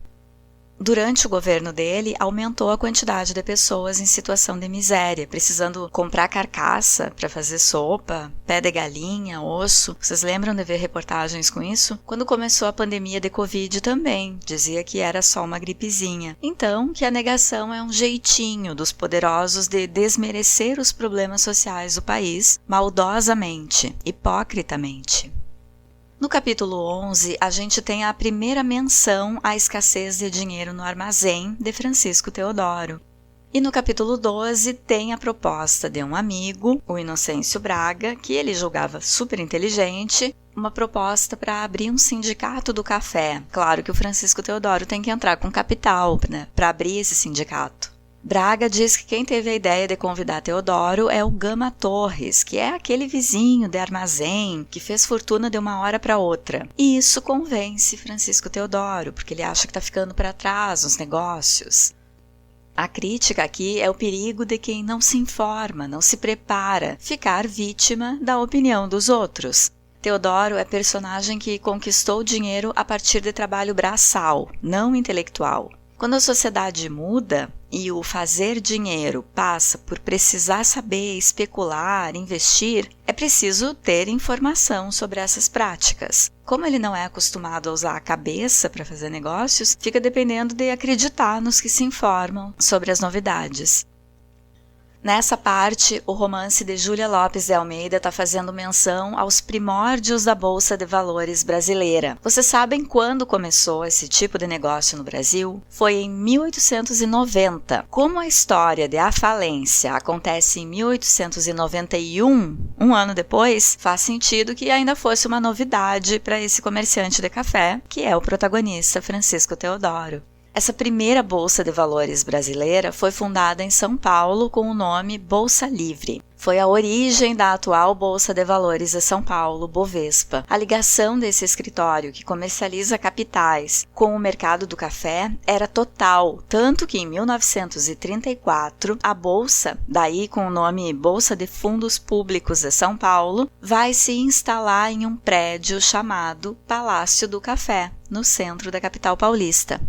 Durante o governo dele, aumentou a quantidade de pessoas em situação de miséria, precisando comprar carcaça para fazer sopa, pé de galinha, osso. Vocês lembram de ver reportagens com isso? Quando começou a pandemia de Covid também, dizia que era só uma gripezinha. Então, que a negação é um jeitinho dos poderosos de desmerecer os problemas sociais do país, maldosamente, hipocritamente. No capítulo 11, a gente tem a primeira menção à escassez de dinheiro no armazém de Francisco Teodoro. E no capítulo 12 tem a proposta de um amigo, o Inocêncio Braga, que ele julgava super inteligente, uma proposta para abrir um sindicato do café. Claro que o Francisco Teodoro tem que entrar com capital, né, para abrir esse sindicato. Braga diz que quem teve a ideia de convidar Teodoro é o Gama Torres, que é aquele vizinho de armazém que fez fortuna de uma hora para outra. E isso convence Francisco Teodoro, porque ele acha que está ficando para trás nos negócios. A crítica aqui é o perigo de quem não se informa, não se prepara, ficar vítima da opinião dos outros. Teodoro é personagem que conquistou o dinheiro a partir de trabalho braçal, não intelectual. Quando a sociedade muda e o fazer dinheiro passa por precisar saber, especular, investir, é preciso ter informação sobre essas práticas. Como ele não é acostumado a usar a cabeça para fazer negócios, fica dependendo de acreditar nos que se informam sobre as novidades. Nessa parte, o romance de Júlia Lopes de Almeida está fazendo menção aos primórdios da Bolsa de Valores brasileira. Vocês sabem quando começou esse tipo de negócio no Brasil? Foi em 1890. Como a história de A Falência acontece em 1891, um ano depois, faz sentido que ainda fosse uma novidade para esse comerciante de café, que é o protagonista Francisco Teodoro. Essa primeira Bolsa de Valores brasileira foi fundada em São Paulo com o nome Bolsa Livre. Foi a origem da atual Bolsa de Valores de São Paulo, Bovespa. A ligação desse escritório, que comercializa capitais, com o mercado do café era total, tanto que em 1934 a Bolsa, daí com o nome Bolsa de Fundos Públicos de São Paulo, vai se instalar em um prédio chamado Palácio do Café, no centro da capital paulista.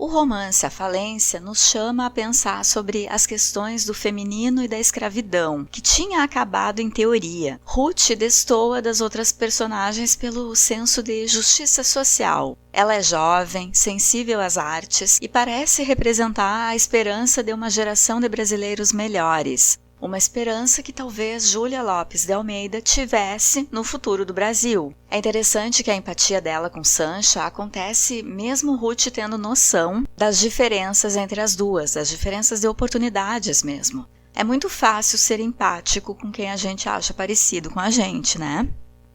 O romance A Falência nos chama a pensar sobre as questões do feminino e da escravidão, que tinha acabado em teoria. Ruth destoa das outras personagens pelo senso de justiça social. Ela é jovem, sensível às artes e parece representar a esperança de uma geração de brasileiros melhores. Uma esperança que talvez Júlia Lopes de Almeida tivesse no futuro do Brasil. É interessante que a empatia dela com Sancha acontece mesmo Ruth tendo noção das diferenças entre as duas, das diferenças de oportunidades mesmo. É muito fácil ser empático com quem a gente acha parecido com a gente, né?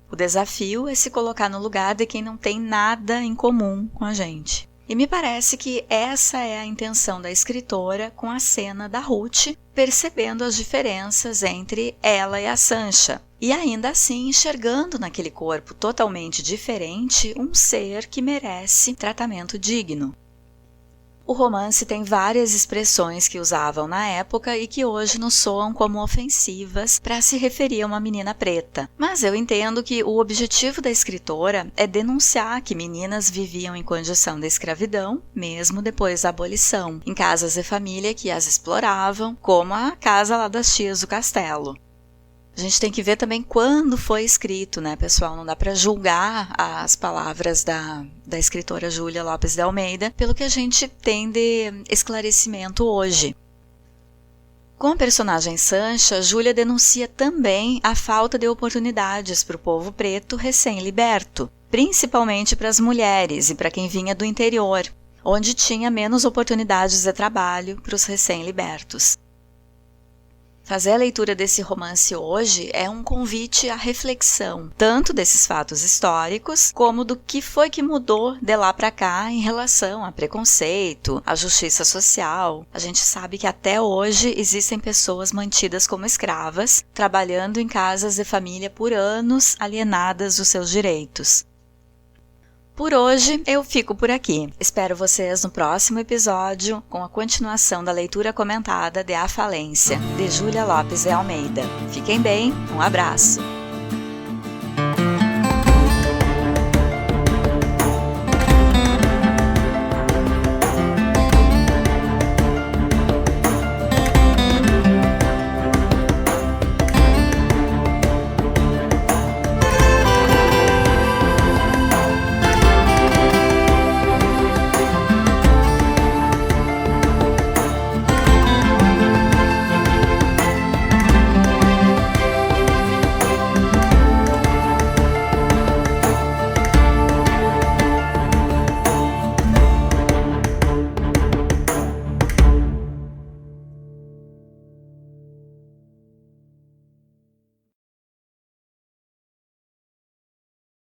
O desafio é se colocar no lugar de quem não tem nada em comum com a gente. E me parece que essa é a intenção da escritora com a cena da Ruth, percebendo as diferenças entre ela e a Sancha, e ainda assim enxergando naquele corpo totalmente diferente um ser que merece tratamento digno. O romance tem várias expressões que usavam na época e que hoje nos soam como ofensivas para se referir a uma menina preta. Mas eu entendo que o objetivo da escritora é denunciar que meninas viviam em condição de escravidão, mesmo depois da abolição, em casas de família que as exploravam, como a casa lá das tias do castelo. A gente tem que ver também quando foi escrito, né, pessoal? Não dá para julgar as palavras da escritora Júlia Lopes de Almeida pelo que a gente tem de esclarecimento hoje. Com a personagem Sancha, Júlia denuncia também a falta de oportunidades para o povo preto recém-liberto, principalmente para as mulheres e para quem vinha do interior, onde tinha menos oportunidades de trabalho para os recém-libertos. Fazer a leitura desse romance hoje é um convite à reflexão, tanto desses fatos históricos, como do que foi que mudou de lá para cá em relação a preconceito, à justiça social. A gente sabe que até hoje existem pessoas mantidas como escravas, trabalhando em casas de família por anos, alienadas dos seus direitos. Por hoje, eu fico por aqui. Espero vocês no próximo episódio com a continuação da leitura comentada de A Falência, de Júlia Lopes de Almeida. Fiquem bem, um abraço!